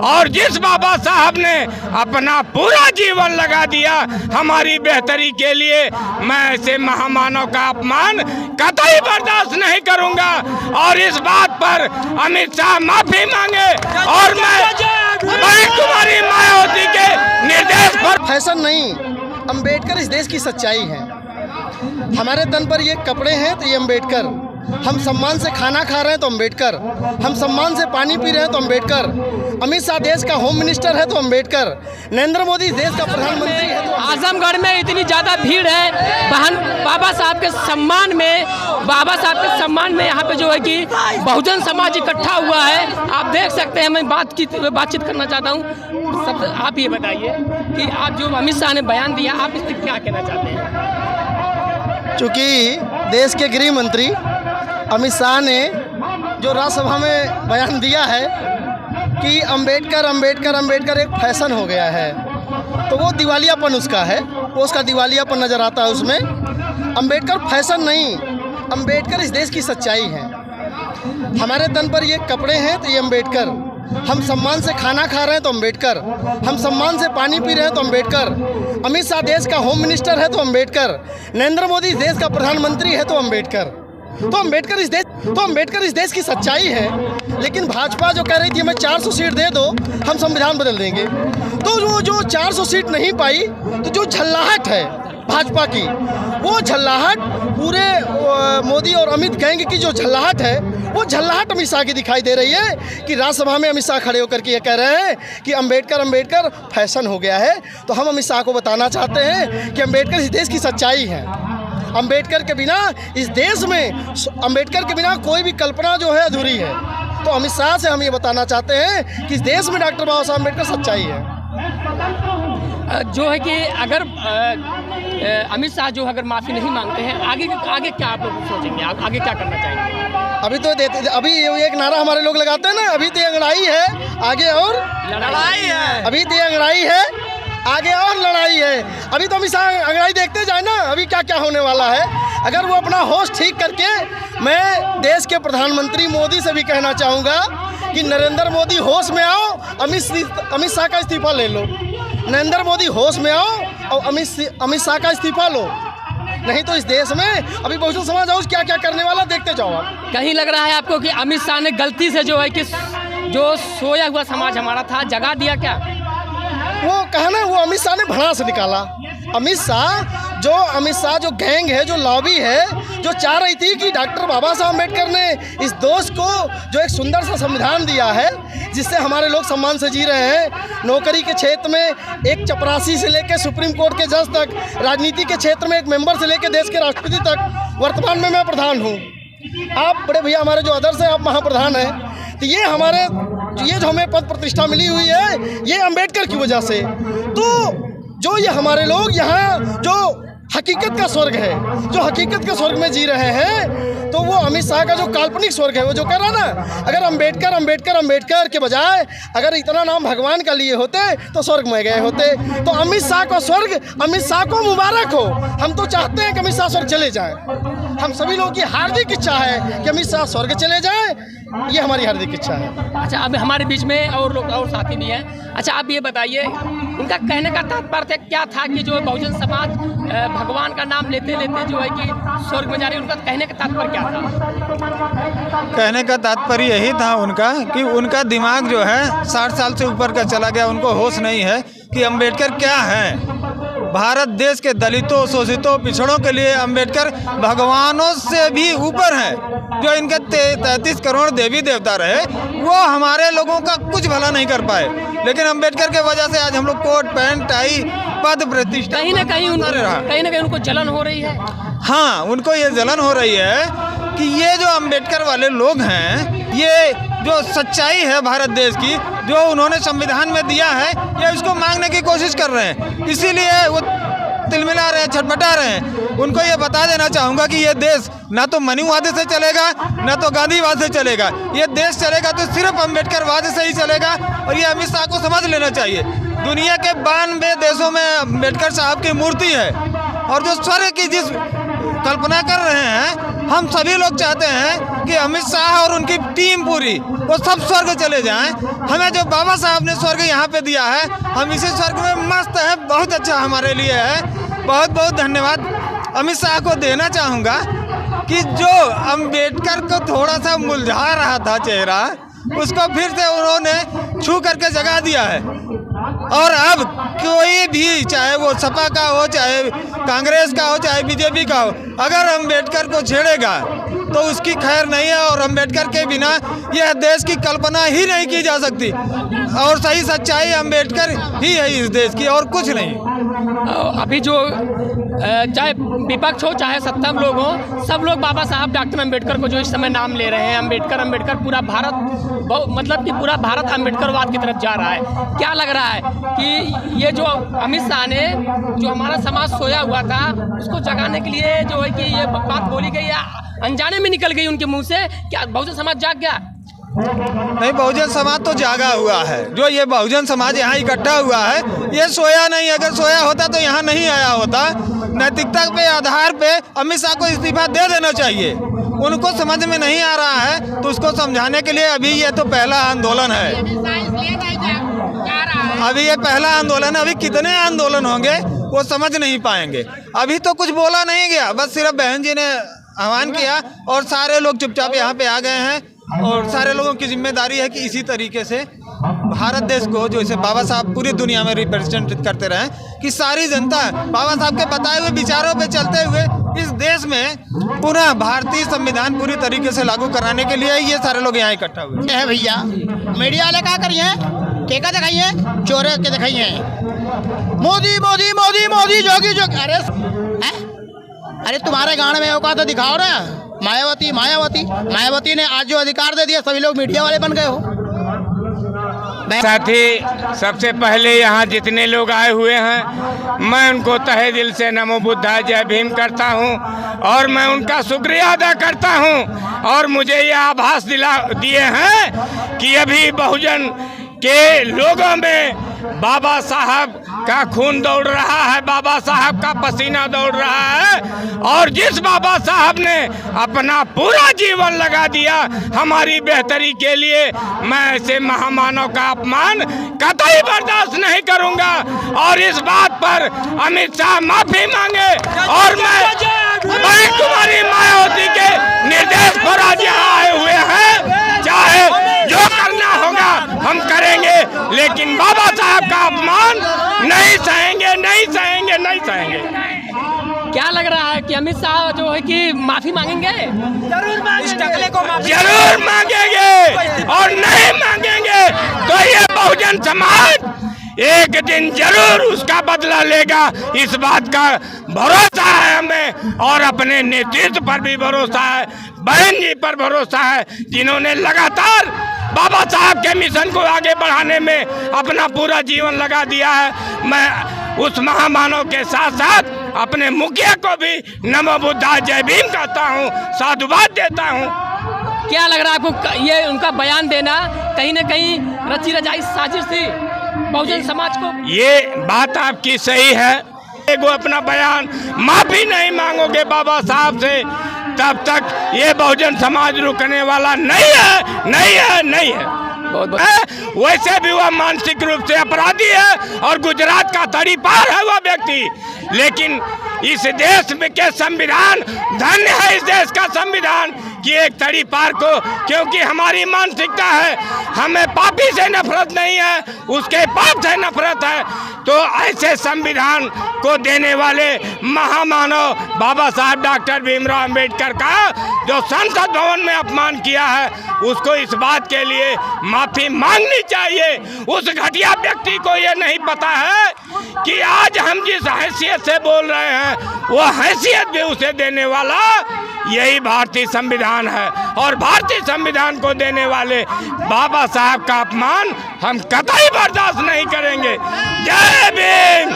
और जिस बाबा साहब ने अपना पूरा जीवन लगा दिया हमारी बेहतरी के लिए, मैं ऐसे महामानव का अपमान कतई बर्दाश्त नहीं करूंगा। और इस बात पर अमित शाह माफी मांगे और मैं तुम्हारी मायावती के निर्देश पर। फैशन नहीं, अंबेडकर इस देश की सच्चाई है। हमारे तन पर ये कपड़े हैं तो ये अंबेडकर, हम सम्मान से खाना खा रहे हैं तो अंबेडकर, हम सम्मान से पानी पी रहे हैं तो अंबेडकर, अमित शाह देश का होम मिनिस्टर है तो अंबेडकर, नरेंद्र मोदी देश का प्रधानमंत्री है तो। आजमगढ़ में इतनी ज़्यादा भीड़ है बाबा साहब के सम्मान में यहाँ पे जो है कि बहुजन समाज इकट्ठा हुआ है। आप देख सकते हैं, मैं बातचीत करना चाहता हूँ। सब आप ये बताइए कि आप जो अमित शाह ने बयान दिया, आप इस पर क्या कहना चाहते हैं? चूँकि देश के गृह मंत्री अमित शाह ने जो राज्यसभा में बयान दिया है कि अंबेडकर एक फैशन हो गया है, तो वो दिवालियापन उसका है, वो उसका दिवालियापन नज़र आता है उसमें। अंबेडकर फैशन नहीं, अंबेडकर इस देश की सच्चाई है। हमारे तन पर ये कपड़े हैं तो ये अंबेडकर, हम सम्मान से खाना खा रहे हैं तो अंबेडकर, हम सम्मान से पानी पी रहे हैं तो अंबेडकर, अमित शाह देश का होम मिनिस्टर है तो अंबेडकर, नरेंद्र मोदी देश का प्रधानमंत्री है तो अंबेडकर। तो अंबेडकर इस देश की सच्चाई है। लेकिन भाजपा जो कह रही थी हमें 400 सीट दे दो, हम संविधान बदल देंगे, तो वो जो 400 सीट नहीं पाई, तो जो झल्लाहट है भाजपा की, वो झल्लाहट पूरे मोदी और अमित गैंग की जो झल्लाहट है, वो झल्लाहट अमित शाह की दिखाई दे रही है कि राज्यसभा में अमित शाह खड़े होकर के ये कह रहे हैं कि अंबेडकर फैशन हो गया है। तो हम अमित शाह को बताना चाहते हैं कि अंबेडकर इस देश की सच्चाई है। अंबेडकर के बिना इस देश में, अंबेडकर के बिना कोई भी कल्पना जो है अधूरी है। तो अमित शाह से हम ये बताना चाहते हैं कि इस देश में डॉक्टर बाबा साहब अम्बेडकर सच्चाई है। जो है कि अगर अमित शाह जो अगर माफ़ी नहीं मांगते हैं, आगे क्या आप लोग सोचेंगे, आप आगे क्या करना चाहेंगे? अभी एक नारा हमारे लोग लगाते हैं ना, अभी तो अंगड़ाई है आगे और लड़ाई है, अभी तो अंगड़ाई है आगे और लड़ाई है। अभी तो अमित शाह अंगड़ाई देखते जाए ना, अभी क्या क्या होने वाला है। अगर वो अपना होश ठीक करके, मैं देश के प्रधानमंत्री मोदी से भी कहना चाहूँगा कि नरेंद्र मोदी होश में आओ, अमित शाह का इस्तीफा ले लो। नरेंद्र मोदी होश में आओ और अमित शाह का इस्तीफा लो, नहीं तो इस देश में अभी बहुजन समाज हाउस क्या क्या करने वाला देखते जाओ आप। कहीं लग रहा है आपको कि अमित शाह ने गलती से जो है कि जो सोया हुआ समाज हमारा था जगा दिया क्या? वो कहा ना, वो अमित शाह ने भड़ा से निकाला। अमित शाह जो गैंग है, जो लॉबी है, जो चाह रही थी कि डॉक्टर बाबा साहब अम्बेडकर ने इस देश को जो एक सुंदर सा संविधान दिया है, जिससे हमारे लोग सम्मान से जी रहे हैं। नौकरी के क्षेत्र में एक चपरासी से लेकर सुप्रीम कोर्ट के जज तक, राजनीति के क्षेत्र में एक मेंबर से लेकर देश के राष्ट्रपति तक, वर्तमान में मैं प्रधान हूँ। आप बड़े भैया हमारे जो आदर्श हैं, आप महाप्रधान हैं। तो ये जो हमें पद प्रतिष्ठा मिली हुई है, ये अंबेडकर की वजह से। तो जो ये हमारे लोग यहाँ जो हकीकत का स्वर्ग है, जो हकीकत के स्वर्ग में जी रहे हैं, तो वो अमित शाह का जो काल्पनिक स्वर्ग है, वो जो कह रहा ना, अगर अंबेडकर के बजाय अगर इतना नाम भगवान का लिए होते तो स्वर्ग में गए होते। तो अमित शाह का स्वर्ग, अमित शाह को मुबारक हो। हम तो चाहते हैं कि अमित शाह स्वर्ग चले जाए। हम सभी लोगों की हार्दिक इच्छा है कि अमित शाह स्वर्ग चले जाए, ये हमारी हार्दिक इच्छा है। अच्छा, अब हमारे बीच में और लोग और साथी भी हैं। अच्छा, आप ये बताइए, उनका कहने का तात्पर्य क्या था कि जो बहुजन समाज भगवान का नाम लेते लेते जो है कि स्वर्ग में जा रही है, उनका कहने का तात्पर्य क्या था? कहने का तात्पर्य यही था उनका कि उनका दिमाग जो है 60 साल से ऊपर का चला गया। उनको होश नहीं है कि अंबेडकर क्या है। भारत देश के दलितों, शोषितों, पिछड़ों के लिए अंबेडकर भगवानों से भी ऊपर है। जो इनके 33 करोड़ देवी देवता रहे, वो हमारे लोगों का कुछ भला नहीं कर पाए, लेकिन अंबेडकर के वजह से आज हम लोग कोट पैंट टाई पद प्रतिष्ठा कहीं ना कहीं उनको जलन हो रही है। हाँ, उनको ये जलन हो रही है कि ये जो अंबेडकर वाले लोग हैं, ये जो सच्चाई है भारत देश की, जो उन्होंने संविधान में दिया है, ये उसको मांगने की कोशिश कर रहे हैं। इसीलिए वो तिलमिला रहे हैं, छटपटा रहे हैं। उनको ये बता देना चाहूँगा कि ये देश ना तो मनुवाद से चलेगा, ना तो गांधीवाद से चलेगा। ये देश चलेगा तो सिर्फ अम्बेडकरवाद से ही चलेगा, और ये अमित शाह को समझ लेना चाहिए। दुनिया के 92 देशों में अम्बेडकर साहब की मूर्ति है, और जो स्वर्ग की जिस कल्पना कर रहे हैं, हम सभी लोग चाहते हैं कि अमित शाह और उनकी टीम पूरी वो सब स्वर्ग चले जाएं। हमें जो बाबा साहब ने स्वर्ग यहाँ पे दिया है, हम इसी स्वर्ग में मस्त है, बहुत अच्छा हमारे लिए है। बहुत बहुत धन्यवाद अमित शाह को देना चाहूँगा कि जो अम्बेडकर को थोड़ा सा मुरझा रहा था चेहरा, उसको फिर से उन्होंने छू करके जगा दिया है। और अब कोई भी, चाहे वो सपा का हो, चाहे कांग्रेस का हो, चाहे बीजेपी का हो, अगर अम्बेडकर को छेड़ेगा तो उसकी खैर नहीं है। और अम्बेडकर के बिना यह देश की कल्पना ही नहीं की जा सकती। और सही सच्चाई अम्बेडकर ही है इस देश की, और कुछ नहीं। अभी जो चाहे विपक्ष हो चाहे सत्ता में लोग हो, सब लोग बाबा साहब डॉक्टर अम्बेडकर को जो इस समय नाम ले रहे हैं, अम्बेडकर अम्बेडकर, पूरा भारत मतलब कि पूरा भारत अम्बेडकरवाद की तरफ जा रहा है। क्या लग रहा है कि ये जो अमित शाह ने जो हमारा समाज सोया हुआ था उसको जगाने के लिए जो है कि ये बात बोली गई या अनजाने में निकल गई उनके मुंह से? क्या बहुजन समाज जाग गया? नहीं, बहुजन समाज तो जागा हुआ है। जो ये बहुजन समाज यहाँ इकट्ठा हुआ है, ये सोया नहीं। अगर सोया होता तो यहाँ नहीं आया होता। नैतिकता पे आधार पे अमित शाह को इस्तीफा दे देना चाहिए। उनको समझ में नहीं आ रहा है तो उसको समझाने के लिए अभी ये तो पहला आंदोलन है। अभी ये पहला आंदोलन है, अभी कितने आंदोलन होंगे वो समझ नहीं पाएंगे। अभी तो कुछ बोला नहीं गया, बस सिर्फ बहन जी ने आह्वान किया और सारे लोग चुपचाप यहाँ पे आ गए हैं। और सारे लोगों की जिम्मेदारी है कि इसी तरीके से भारत देश को, जो इसे बाबा साहब पूरी दुनिया में रिप्रेजेंट करते रहें, कि सारी जनता बाबा साहब के बताए हुए विचारों पे चलते हुए इस देश में पुनः भारतीय संविधान पूरी तरीके से लागू कराने के लिए ये सारे लोग यहाँ इकट्ठा हुए है। भैया मीडिया वाले क्या करिए, टेका दिखाइए, चोरे के दिखाइए, मोदी मोदी मोदी मोदी जोगी जोगी। अरे तुम्हारे गाँव में होगा तो दिखाओ ना। मायावती मायावती मायावती ने आज जो अधिकार दे दिया, सभी लोग मीडिया वाले बन गए हो। साथी, सबसे पहले यहाँ जितने लोग आए हुए हैं, मैं उनको तहे दिल से नमो बुद्धाय जय भीम करता हूँ और मैं उनका शुक्रिया अदा करता हूँ। और मुझे ये आभास दिए हैं कि अभी बहुजन के लोगों में बाबा साहब का खून दौड़ रहा है, बाबा साहब का पसीना दौड़ रहा है। और जिस बाबा साहब ने अपना पूरा जीवन लगा दिया हमारी बेहतरी के लिए, मैं ऐसे महामानव का अपमान कतई बर्दाश्त नहीं करूंगा। और इस बात पर अमित शाह माफी मांगे और मैं कुमारी मायावती के निर्देश पर आज यहाँ आए हुए हैं। चाहे जो करना होगा हम करेंगे, लेकिन बाबा साहब का अपमान नहीं सहेंगे, नहीं सहेंगे, नहीं सहेंगे। क्या लग रहा है कि अमित शाह जो है कि माफी मांगेंगे? जरूर मांगेंगे और नहीं मांगेंगे तो ये बहुजन समाज एक दिन जरूर उसका बदला लेगा। इस बात का भरोसा है हमें और अपने नेतृत्व पर भी भरोसा है, बहन जी पर भरोसा है, जिन्होंने लगातार बाबा साहब के मिशन को आगे बढ़ाने में अपना पूरा जीवन लगा दिया है। मैं उस महामानव के साथ साथ अपने मुखिया को भी नमो बुद्धाय जय भीम कहता हूँ, साधुवाद देता हूँ। क्या लग रहा है आपको ये उनका बयान देना कहीं न कहीं रची रचाई साजिश थी बहुजन समाज को? ये बात आपकी सही है। वो अपना बयान माफी नहीं मांगोगे बाबा साहब से, तब तक ये बहुजन समाज रुकने वाला नहीं है, नहीं है, नहीं है। वैसे भी वह मानसिक रूप से अपराधी है और गुजरात का तड़ीपार है वह व्यक्ति। लेकिन इस देश में के संविधान, धन्य है इस देश का संविधान कि एक तड़ीपार को, क्योंकि हमारी मानसिकता है, हमें पापी से नफरत नहीं है, उसके पाप से नफरत है। तो ऐसे संविधान को देने वाले महामानव बाबा साहब डॉक्टर भीमराव अंबेडकर का जो संसद भवन में अपमान किया है, उसको इस बात के लिए माफी मांगनी चाहिए। उस घटिया व्यक्ति को ये नहीं पता है कि आज हम जिस हैसियत से बोल रहे हैं वो हैसियत भी उसे देने वाला यही भारतीय संविधान है। और भारतीय संविधान को देने वाले बाबा साहब का अपमान हम कतई बर्दाश्त नहीं करेंगे। जय भीम।